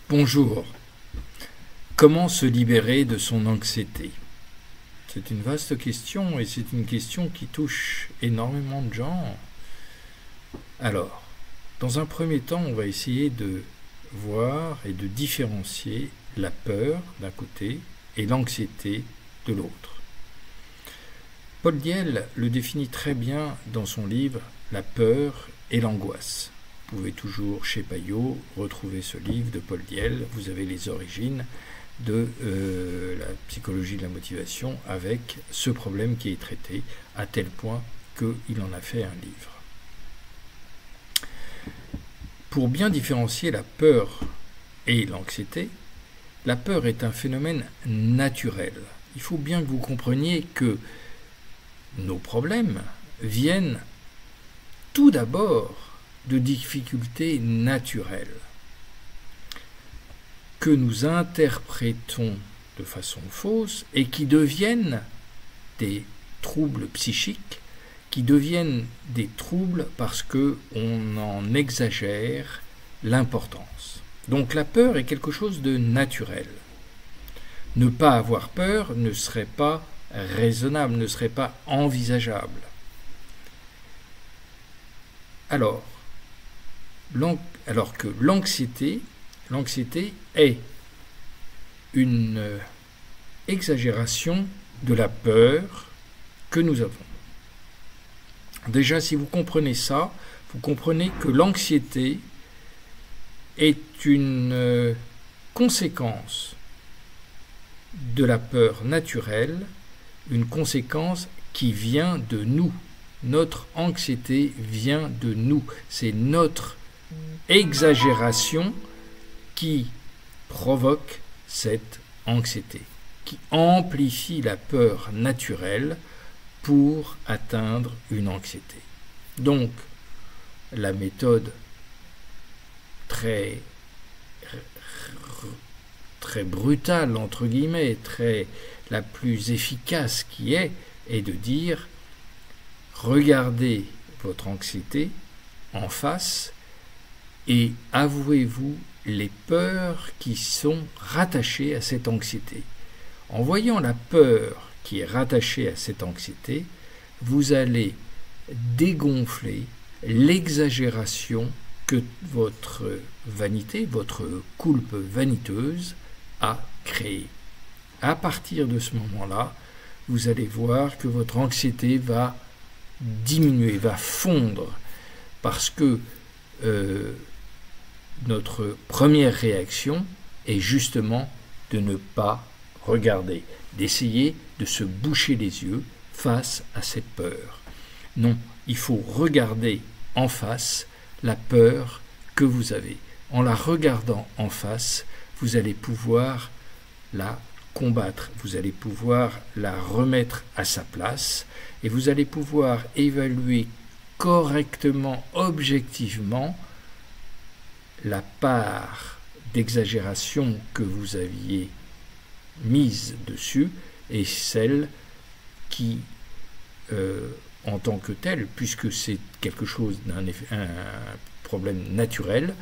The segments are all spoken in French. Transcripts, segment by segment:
Bonjour. Comment se libérer de son anxiété? C'est une vaste question et c'est une question qui touche énormément de gens. Alors, dans un premier temps, on va essayer de voir et de différencier la peur d'un côté et l'anxiété de l'autre. Paul Diel le définit très bien dans son livre « La peur et l'angoisse ». Vous pouvez toujours, chez Payot, retrouver ce livre de Paul Diel. Vous avez les origines de la psychologie de la motivation avec ce problème qui est traité à tel point qu'il en a fait un livre. Pour bien différencier la peur et l'anxiété, la peur est un phénomène naturel. Il faut bien que vous compreniez que nos problèmes viennent tout d'abord de difficultés naturelles que nous interprétons de façon fausse et qui deviennent des troubles psychiques, qui deviennent des troubles parce qu'on en exagère l'importance. Donc la peur est quelque chose de naturel. Ne pas avoir peur ne serait pas raisonnable, ne serait pas envisageable. Alors que l'anxiété est une exagération de la peur que nous avons. Déjà, si vous comprenez ça, vous comprenez que l'anxiété est une conséquence de la peur naturelle, une conséquence qui vient de nous. Notre anxiété vient de nous. C'est notre exagération qui provoque cette anxiété, qui amplifie la peur naturelle pour atteindre une anxiété. Donc, la méthode très brutale, entre guillemets, la plus efficace qui est de dire regardez votre anxiété en face et avouez-vous les peurs qui sont rattachées à cette anxiété. En voyant la peur qui est rattachée à cette anxiété, vous allez dégonfler l'exagération que votre vanité, votre coulpe vaniteuse a créée. À partir de ce moment-là, vous allez voir que votre anxiété va diminuer, va fondre, parce que notre première réaction est justement de ne pas regarder, d'essayer de se boucher les yeux face à cette peur. Non, il faut regarder en face la peur que vous avez. En la regardant en face, vous allez pouvoir la combattre, vous allez pouvoir la remettre à sa place et vous allez pouvoir évaluer correctement, objectivement, la part d'exagération que vous aviez mise dessus et celle qui, en tant que telle, puisque c'est quelque chose un problème naturel,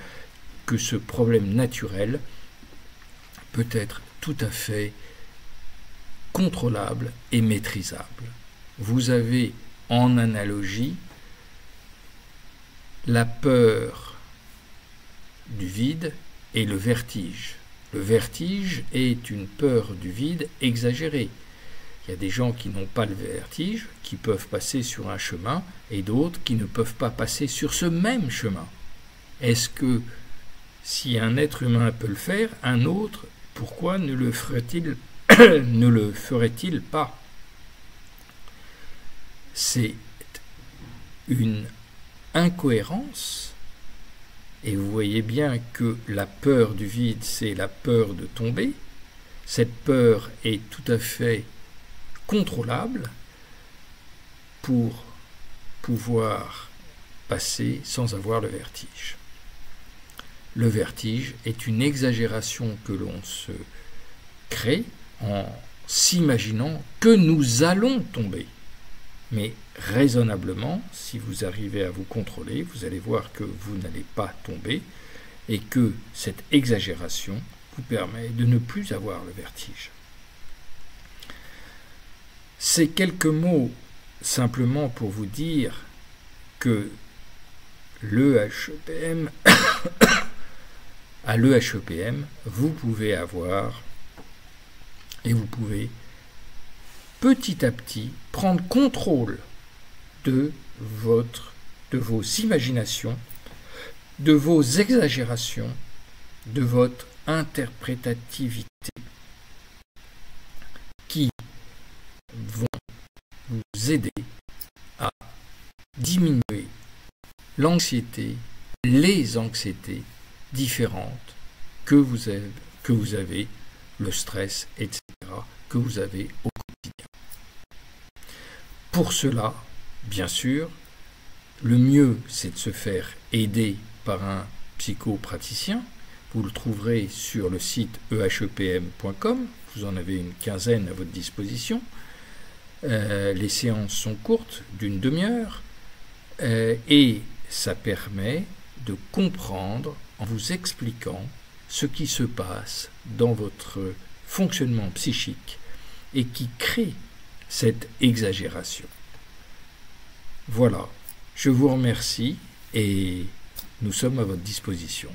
que ce problème naturel peut être tout à fait contrôlable et maîtrisable. Vous avez en analogie la peur du vide et le vertige. Le vertige est une peur du vide exagérée. Il y a des gens qui n'ont pas le vertige, qui peuvent passer sur un chemin, et d'autres qui ne peuvent pas passer sur ce même chemin. Est-ce que si un être humain peut le faire, un autre, pourquoi ne le ferait-il pas? C'est une incohérence. Et vous voyez bien que la peur du vide, c'est la peur de tomber. Cette peur est tout à fait contrôlable pour pouvoir passer sans avoir le vertige. Le vertige est une exagération que l'on se crée en s'imaginant que nous allons tomber. Mais raisonnablement, si vous arrivez à vous contrôler, vous allez voir que vous n'allez pas tomber et que cette exagération vous permet de ne plus avoir le vertige. Ces quelques mots simplement pour vous dire que l'EHEPM, à l'EHEPM, vous pouvez avoir et vous pouvez petit à petit prendre contrôle de vos imaginations, de vos exagérations, de votre interprétativité qui vont vous aider à diminuer l'anxiété, les anxiétés différentes que vous avez, le stress, etc., que vous avez au quotidien. Pour cela, bien sûr, le mieux, c'est de se faire aider par un psychopraticien. Vous le trouverez sur le site ehepm.com. Vous en avez une quinzaine à votre disposition. Les séances sont courtes, d'une demi-heure, et ça permet de comprendre en vous expliquant ce qui se passe dans votre fonctionnement psychique et qui crée cette exagération. Voilà, je vous remercie et nous sommes à votre disposition.